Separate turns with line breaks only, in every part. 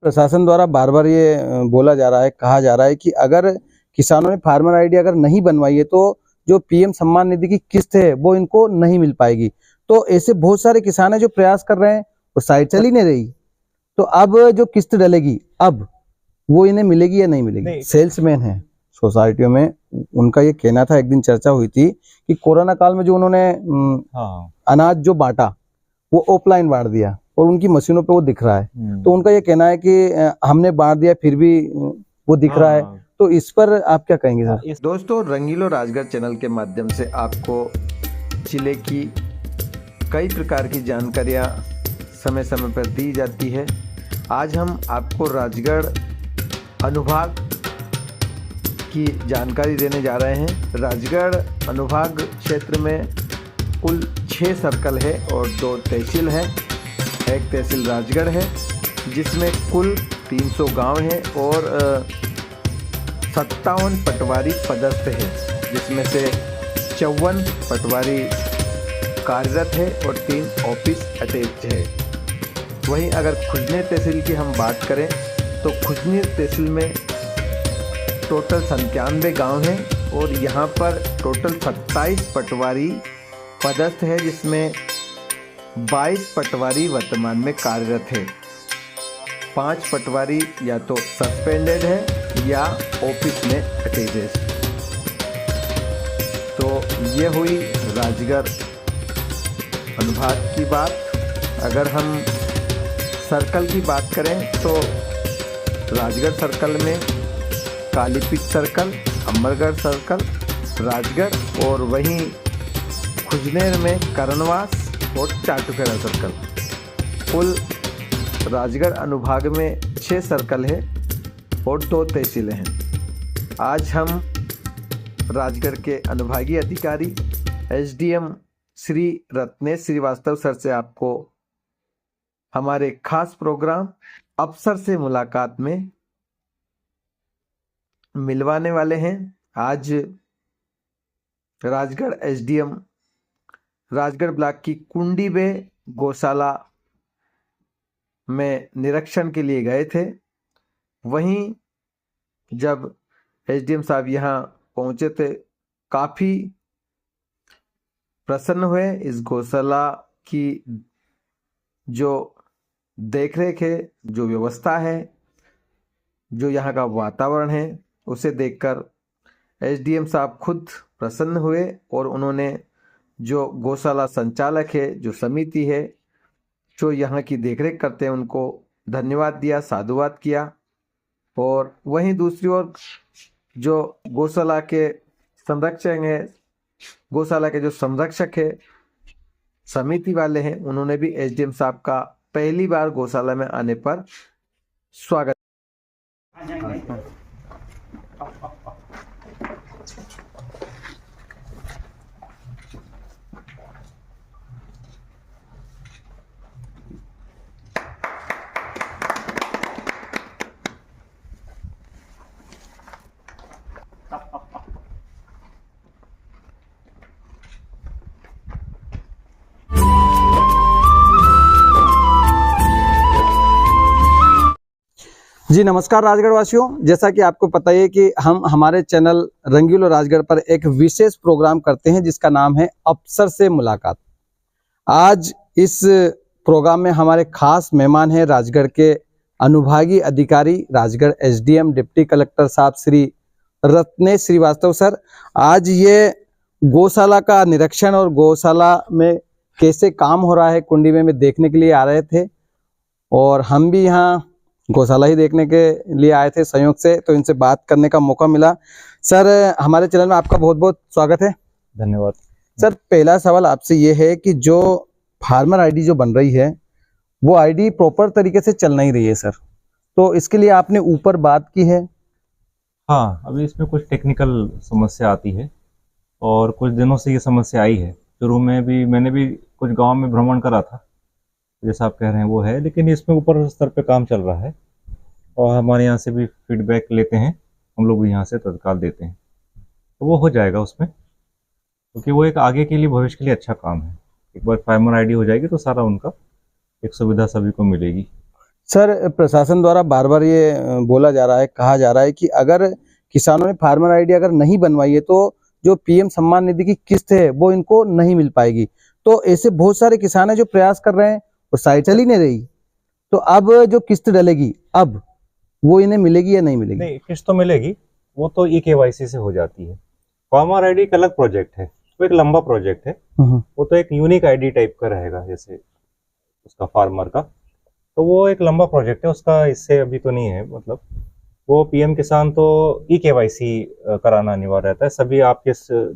प्रशासन द्वारा बार बार ये बोला जा रहा है, कहा जा रहा है कि अगर किसानों ने फार्मर आईडी अगर नहीं बनवाई है तो जो पीएम सम्मान निधि की किस्त है वो इनको नहीं मिल पाएगी। तो ऐसे बहुत सारे किसान हैं जो प्रयास कर रहे हैं और साइट चल ही नहीं रही। तो अब जो किस्त डलेगी अब वो इन्हें मिलेगी या नहीं मिलेगी? सेल्समैन है सोसाइटियों में, उनका ये कहना था, एक दिन चर्चा हुई थी कि कोरोना काल में जो उन्होंने अनाज जो बांटा वो ऑफलाइन बांट दिया और उनकी मशीनों पे वो दिख रहा है। तो उनका ये कहना है कि हमने बांट दिया फिर भी वो दिख रहा है। तो इस पर आप क्या कहेंगे सर?
दोस्तों, रंगीलो राजगढ़ चैनल के माध्यम से आपको जिले की कई प्रकार की जानकारियां समय समय पर दी जाती है। आज हम आपको राजगढ़ अनुभाग की जानकारी देने जा रहे हैं। राजगढ़ अनुभाग क्षेत्र में कुल 6 सर्कल है और 2 तहसील है। एक तहसील राजगढ़ है जिसमें कुल 300 गांव हैं और 57 पटवारी पदस्थ है, जिसमें से 54 पटवारी कार्यरत है और 3 ऑफिस अटैच है। वहीं अगर खुजनेर तहसील की हम बात करें तो खुजनेर तहसील में टोटल 97 गांव हैं और यहाँ पर टोटल 27 पटवारी पदस्थ है, जिसमें 22 पटवारी वर्तमान में कार्यरत है। 5 पटवारी या तो सस्पेंडेड है या ऑफिस में अटैच है। तो ये हुई राजगढ़ अनुभाग की बात। अगर हम सर्कल की बात करें तो राजगढ़ सर्कल में कालीपीठ सर्कल, अमरगढ़ सर्कल, राजगढ़ और वहीं खुजनेर में करणवास और चाटुखेड़ा सर्कल। कुल राजगढ़ अनुभाग में 6 सर्कल है और 2 तहसीलें हैं। आज हम राजगढ़ के अनुभागीय अधिकारी एसडीएम श्री रत्नेश श्रीवास्तव सर से आपको हमारे खास प्रोग्राम अफसर से मुलाकात में मिलवाने वाले हैं। आज राजगढ़ एसडीएम राजगढ़ ब्लॉक की कुंडीबे गौशाला में निरीक्षण के लिए गए थे। वहीं जब एसडीएम साहब यहाँ पहुँचे थे, काफ़ी प्रसन्न हुए। इस गौशाला की जो देखरेख है, जो व्यवस्था है, जो यहाँ का वातावरण है, उसे देखकर एसडीएम साहब खुद प्रसन्न हुए और उन्होंने जो गौशाला संचालक है, जो समिति है, जो यहाँ की देखरेख करते हैं, उनको धन्यवाद दिया, साधुवाद किया। और वहीं दूसरी ओर जो गौशाला के संरक्षक हैं, गौशाला के जो संरक्षक है, समिति वाले हैं, उन्होंने भी एसडीएम साहब का पहली बार गौशाला में आने पर स्वागत।
जी नमस्कार राजगढ़ वासियों, जैसा कि आपको पता है कि हम हमारे चैनल रंगीलो राजगढ़ पर एक विशेष प्रोग्राम करते हैं जिसका नाम है अफसर से मुलाकात। आज इस प्रोग्राम में हमारे खास मेहमान हैं राजगढ़ के अनुभागीय अधिकारी, राजगढ़ एसडीएम डिप्टी कलेक्टर साहब श्री रत्नेश श्रीवास्तव सर। आज ये गौशाला का निरीक्षण और गौशाला में कैसे काम हो रहा है कुंडीबे में देखने के लिए आ रहे थे और हम भी यहाँ गौशाला ही देखने के लिए आए थे संयोग से, तो इनसे बात करने का मौका मिला। सर, हमारे चैनल में आपका बहुत बहुत स्वागत है।
धन्यवाद
सर। पहला सवाल आपसे ये है कि जो फार्मर आईडी जो बन रही है वो आईडी प्रॉपर तरीके से चल नहीं रही है सर, तो इसके लिए आपने ऊपर बात की है?
हाँ, अभी इसमें कुछ टेक्निकल समस्या आती है और कुछ दिनों से ये समस्या आई है। शुरू में भी मैंने भी कुछ गांव में भ्रमण करा था, जैसा आप कह रहे हैं वो है, लेकिन इसमें ऊपर स्तर पे काम चल रहा है और हमारे यहाँ से भी फीडबैक लेते हैं, हम लोग भी यहाँ से तत्काल देते हैं, तो वो हो जाएगा उसमें, क्योंकि वो एक आगे के लिए, भविष्य के लिए अच्छा काम है। एक बार फार्मर आईडी हो जाएगी तो सारा उनका एक सुविधा सभी को मिलेगी।
सर, प्रशासन द्वारा बार बार ये बोला जा रहा है, कहा जा रहा है कि अगर किसानों ने फार्मर आईडी अगर नहीं बनवाई है तो जो पीएम सम्मान निधि की किस्त है वो इनको नहीं मिल पाएगी। तो ऐसे बहुत सारे किसान हैं जो प्रयास कर रहे हैं और साइट चल ही नहीं रही। तो अब जो किस्त डलेगी अब वो इन्हें मिलेगी या नहीं मिलेगी?
नहीं, किस्त तो मिलेगी, वो तो ई-केवाईसी से हो जाती है। फार्मर आईडी एक अलग प्रोजेक्ट है, वो एक लंबा प्रोजेक्ट है। वो तो एक यूनिक आईडी टाइप का रहेगा जैसे उसका फार्मर का, तो वो एक लंबा प्रोजेक्ट है, उसका इससे अभी तो नहीं है। मतलब वो पीएम किसान तो ई-केवाईसी कराना अनिवार्य रहता है। सभी आपके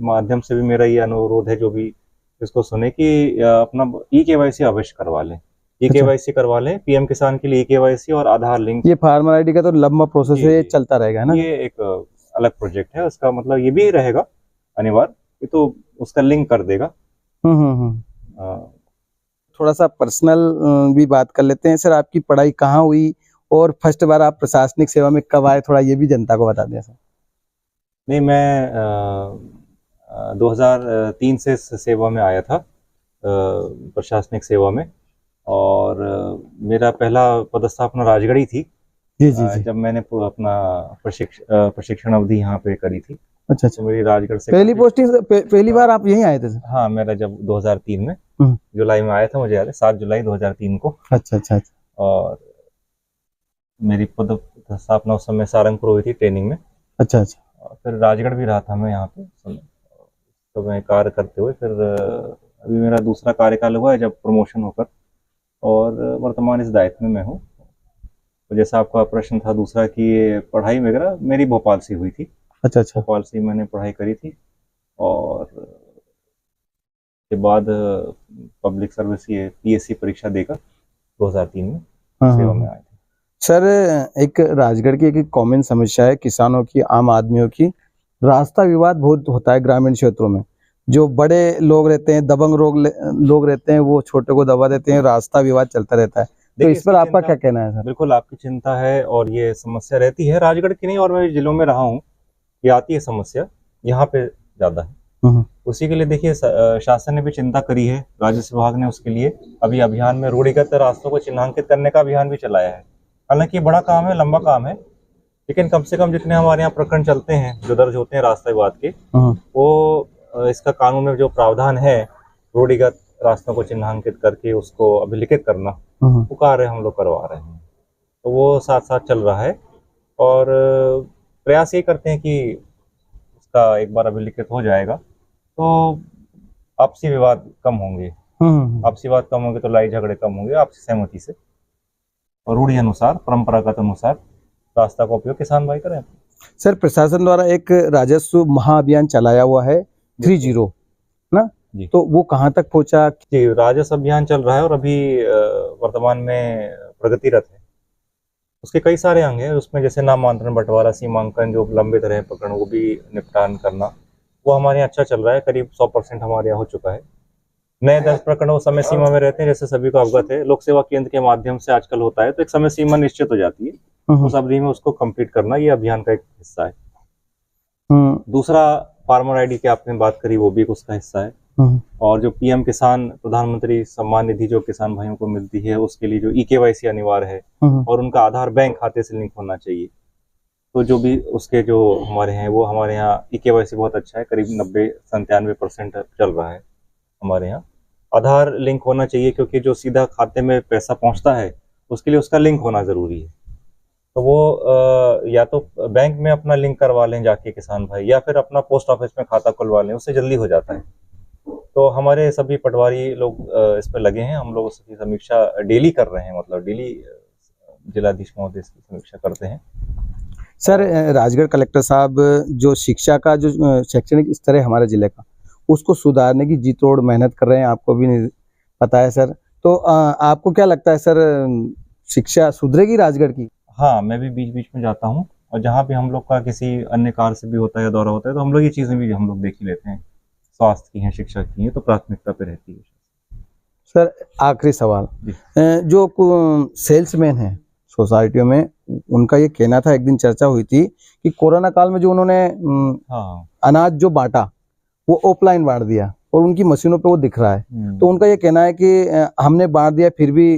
माध्यम से भी मेरा ये अनुरोध है, जो भी इसको सुने, कि अपना ई-केवाईसी अवश्य करवा लें। ई-केवाईसी करवा लें पीएम किसान के लिए, ई-केवाईसी और आधार लिंक।
ये फार्मर आईडी का तो लंबा प्रोसेस है, ये चलता रहेगा, है ना?
ये एक अलग प्रोजेक्ट है, उसका मतलब ये भी रहेगा अनिवार्य, ये तो उसका लिंक कर देगा।
थोड़ा सा पर्सनल भी बात कर लेते हैं। सर, आपकी पढ़ाई कहाँ हुई और फर्स्ट बार आप प्रशासनिक सेवा में कब आए, थोड़ा ये भी जनता को बता दें सर।
नहीं, मैं 2003 से सेवा में आया था, प्रशासनिक सेवा में, और मेरा पहला पदस्थापना राजगढ़ ही थी।
जी जी जी।
जब मैंने अपना प्रशिक्षण अवधि यहाँ पे करी थी।
अच्छा अच्छा।
तो मेरी राजगढ़ से
पहली पोस्टिंग पहली बार आप यहीं आए थे सर?
हाँ, मेरा जब 2003 में जुलाई में आया था, मुझे याद है 7 जुलाई 2003 को।
अच्छा अच्छा अच्छा।
और मेरी पदस्थापना उस समय सारंगपुर हुई थी ट्रेनिंग में।
अच्छा अच्छा।
और फिर राजगढ़ भी रहा था मैं यहाँ पे तो मैं कार्य करते हुए, फिर अभी मेरा दूसरा कार्यकाल हुआ है जब प्रमोशन होकर, और वर्तमान इस दायित्व में मैं हूँ। तो जैसा आपका प्रश्न था दूसरा कि पढ़ाई वगैरह मेरी भोपाल से हुई थी।
अच्छा अच्छा।
भोपाल से मैंने पढ़ाई करी थी, और के बाद पब्लिक सर्विस ये पीएससी परीक्षा देकर 2003 में सेवा में आए थे।
सर, एक राजगढ़ की एक कॉमन समस्या है किसानों की, आम आदमियों की, रास्ता विवाद बहुत होता है ग्रामीण क्षेत्रों में। जो बड़े लोग रहते हैं, दबंग लोग रहते हैं, वो छोटे को दबा देते हैं, रास्ता विवाद चलता रहता है। तो इस पर आपका क्या कहना है सर?
बिल्कुल आपकी चिंता है, और ये समस्या रहती है राजगढ़ की नहीं, और मैं जिलों में रहा हूँ, ये आती है समस्या, यहाँ पे ज्यादा है। उसी के लिए देखिए शासन ने भी चिंता करी है, राजस्व विभाग ने उसके लिए अभी अभियान में रूढ़िगत रास्तों को चिन्हांकित करने का अभियान भी चलाया है। हालांकि बड़ा काम है, लंबा काम है, लेकिन कम से कम जितने हमारे यहाँ प्रकरण चलते हैं जो दर्ज होते हैं रास्ता विवाद के, वो इसका कानून में जो प्रावधान है रूढ़िगत रास्तों को चिन्हांकित करके उसको अभिलिखित करना, वो कार्य हम लोग करवा रहे हैं। तो वो साथ साथ चल रहा है, और प्रयास ये करते हैं कि उसका एक बार अभिलिखित हो जाएगा तो आपसी विवाद कम होंगे। आपसी विवाद कम होंगे तो लड़ाई झगड़े कम होंगे, आपसी सहमति से और रूढ़ी अनुसार, परंपरागत अनुसार रास्ता का उपयोग किसान भाई करें।
सर, प्रशासन द्वारा एक राजस्व महाअभियान चलाया हुआ है 30 ना जी, तो वो कहाँ तक पहुंचा?
जी, राजस्व अभियान चल रहा है, और अभी वर्तमान में प्रगतिरत है। उसके कई सारे अंग हैं, उसमें जैसे नामांतरण, बंटवारा, सीमांकन, जो लंबित रहे प्रकरण वो भी निपटान करना, वो हमारे यहाँ अच्छा चल रहा है। करीब 100% हमारे यहाँ हो चुका है। नए 10 प्रकरण वो समय सीमा में रहते हैं, जैसे सभी को अवगत है, लोक सेवा केंद्र के माध्यम से आजकल होता है, तो एक समय सीमा निश्चित हो जाती है, उस अवधि में उसको कंप्लीट करना, ये अभियान का एक हिस्सा है। दूसरा फार्मर आईडी की आपने बात करी, वो भी उसका हिस्सा है। और जो पीएम किसान, प्रधानमंत्री सम्मान निधि जो किसान भाइयों को मिलती है, उसके लिए जो ई-केवाईसी अनिवार्य है, और उनका आधार बैंक खाते से लिंक होना चाहिए। तो जो भी उसके जो हमारे हैं, वो हमारे यहाँ ई-केवाईसी बहुत अच्छा है, करीब 90-97% चल रहा है हमारे यहाँ। आधार लिंक होना चाहिए, क्योंकि जो सीधा खाते में पैसा पहुंचता है उसके लिए उसका लिंक होना जरूरी है। तो वो या तो बैंक में अपना लिंक करवा लें जाके किसान भाई, या फिर अपना पोस्ट ऑफिस में खाता खुलवा लें, उससे जल्दी हो जाता है। तो हमारे सभी पटवारी लोग इस पर लगे हैं, हम लोग उसकी समीक्षा डेली कर रहे हैं, मतलब डेली जिलाधीश महोदय इसकी समीक्षा करते हैं।
सर, राजगढ़ कलेक्टर साहब जो शिक्षा का जो शैक्षणिक स्तर है हमारे जिले का, उसको सुधारने की जी तोड़ मेहनत कर रहे हैं, आपको भी पता है सर। तो आपको क्या लगता है सर, शिक्षा सुधरेगी राजगढ़ की?
हाँ, मैं भी बीच बीच में जाता हूँ, और जहाँ भी हम लोग का किसी अन्य कार्य से भी होता है या दौरा होता है, तो हम लोग ये चीज़ें भी हम लोग देख ही लेते हैं। स्वास्थ्य की हैं, शिक्षा की हैं, तो प्राथमिकता पे रहती है।
सर, आखिरी सवाल, जो सेल्समैन हैं सोसाइटियों में, उनका ये कहना था, एक दिन चर्चा हुई थी कि कोरोना काल में जो उन्होंने अनाज जो बांटा वो ऑफलाइन बांट दिया, और उनकी मशीनों पे वो दिख रहा है। तो उनका ये कहना है कि हमने बांट दिया फिर भी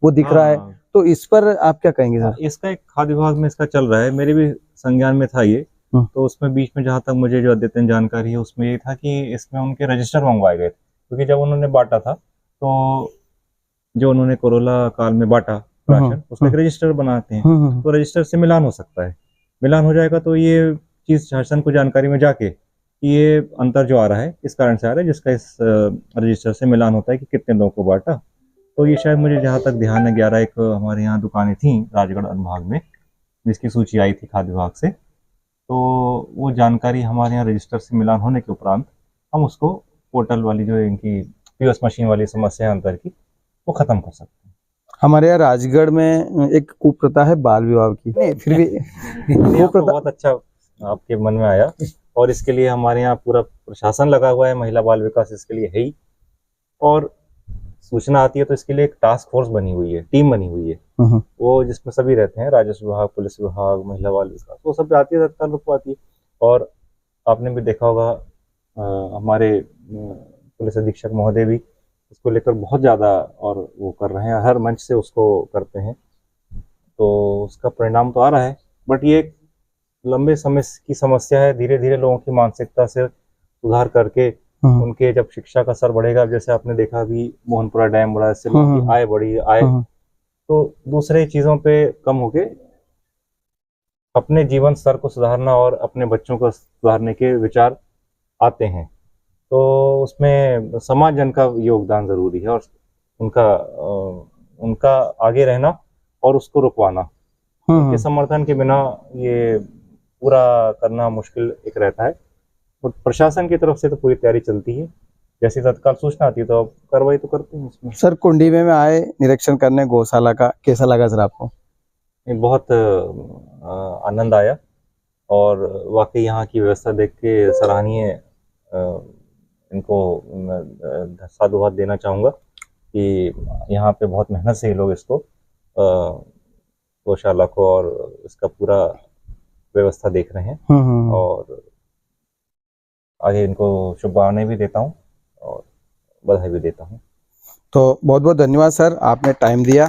वो दिख रहा है, तो इस पर आप क्या कहेंगे सर?
इसका एक खाद्य विभाग में इसका चल रहा है, मेरे भी संज्ञान में था ये। तो उसमें बीच में जहाँ तक मुझे जो अद्यतन जानकारी है उसमें ये था कि इसमें उनके रजिस्टर मंगवाए गए थे, क्योंकि जब उन्होंने बांटा था तो जो उन्होंने कोरोना काल में बांटा राशन, उसमें एक रजिस्टर बनाते हैं, तो रजिस्टर से मिलान हो सकता है। मिलान हो जाएगा तो ये चीज शासन को जानकारी में जाके ये अंतर जो आ रहा है इस कारण से आ रहा है, जिसका इस रजिस्टर से मिलान होता है कि कितने लोगों को बांटा। तो ये शायद मुझे जहाँ तक ध्यान है 11 एक हमारे यहाँ दुकानें थी राजगढ़ अनुभाग में जिसकी सूची आई थी खाद्य विभाग से, तो वो जानकारी हमारे यहाँ रजिस्टर से मिलान होने के उपरांत हम उसको पोर्टल वाली जो इनकी पीओएस मशीन वाली समस्या है अंतर की, वो खत्म कर सकते हैं।
हमारे यहाँ राजगढ़ में एक कुप्रथा है बाल विवाह की, नहीं फिर भी
वो बहुत अच्छा आपके मन में आया, और इसके लिए हमारे यहाँ पूरा प्रशासन लगा हुआ है, महिला बाल विकास इसके लिए है ही, और सूचना आती है तो इसके लिए एक टास्क फोर्स बनी हुई है, टीम बनी हुई है, वो जिसमें सभी रहते हैं, राजस्व विभाग, पुलिस विभाग, महिला बाल विकास, वो सब आती है, तत्काल रूप आती है। और आपने भी देखा होगा हमारे पुलिस अधीक्षक महोदय भी इसको लेकर बहुत ज़्यादा और वो कर रहे हैं, हर मंच से उसको करते हैं, तो उसका परिणाम तो आ रहा है। बट ये एक लंबे समय की समस्या है, धीरे धीरे लोगों की मानसिकता से सुधार करके उनके जब शिक्षा का स्तर बढ़ेगा, जैसे आपने देखा अभी मोहनपुरा डैम बढ़ा, इससे लोगों की आय बढ़ी, आय तो दूसरे चीज़ों पे कम होके अपने जीवन स्तर को सुधारना और अपने बच्चों को सुधारने के विचार आते हैं, तो उसमें समाज जन का योगदान जरूरी है, और उनका आगे रहना और उसको रुकवाना, उनके समर्थन के बिना ये पूरा करना मुश्किल एक रहता है। और प्रशासन की तरफ से तो पूरी तैयारी चलती है, जैसी तत्काल सूचना आती है तो कार्रवाई तो करते हैं इसमें।
सर कुंडी में आए निरीक्षण करने गौशाला का, कैसा लगा सर आपको?
बहुत आनंद आया, और वाकई यहाँ की व्यवस्था देख के सराहनीय, इनको साधुवाद देना चाहूँगा कि यहाँ पे बहुत मेहनत से ये लोग इसको गौशाला को और इसका पूरा व्यवस्था देख रहे हैं, और आगे इनको शुभकामनाएं भी देता हूँ और बधाई भी देता हूँ।
तो बहुत बहुत धन्यवाद सर, आपने टाइम दिया।